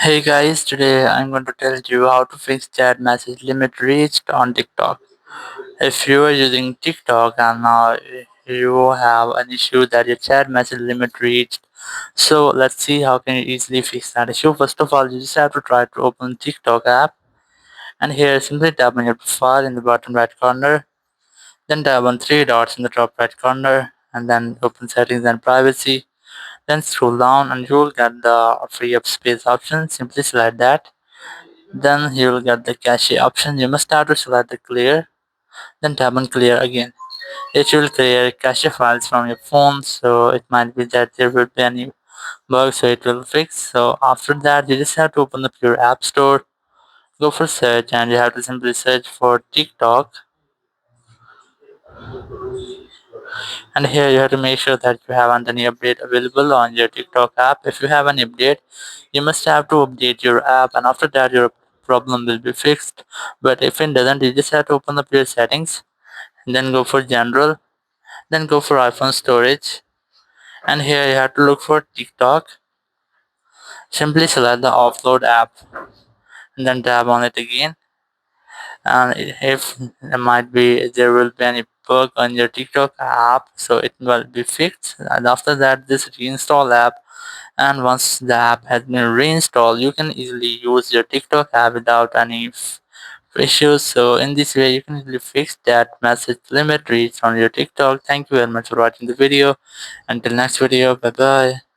Hey guys, today I'm going to tell you how to fix chat message limit reached on TikTok. If you are using TikTok and now you have an issue that your chat message limit reached, so let's see how can you easily fix that issue. First of all, you just have to try to open TikTok app, and here simply tap on your profile in the bottom right corner, then tap on three dots in the top right corner, and then open settings and privacy. Then scroll down and you'll get the free up space option. Simply select that. Then you will get the cache option. You must have to select the clear, then tap on clear again. It will clear cache files from your phone, so it might be that there will be any bug, so it will fix. So after that, you just have to open up your app store, go for search, and you have to simply search for TikTok. And here you have to make sure that you haven't any update available on your TikTok app. If you have an update, you must have to update your app, and after that your problem will be fixed. But if it doesn't, you just have to open up your settings, then go for general, then go for iPhone storage, and here you have to look for TikTok. Simply select the offload app and then tap on it again. And if there will be any bug on your TikTok app, so it will be fixed. And after that, this reinstall app, and once the app has been reinstalled, you can easily use your TikTok app without any issues. So in this way, you can easily fix that message limit reach on your TikTok. Thank you very much for watching the video. Until next video, bye bye.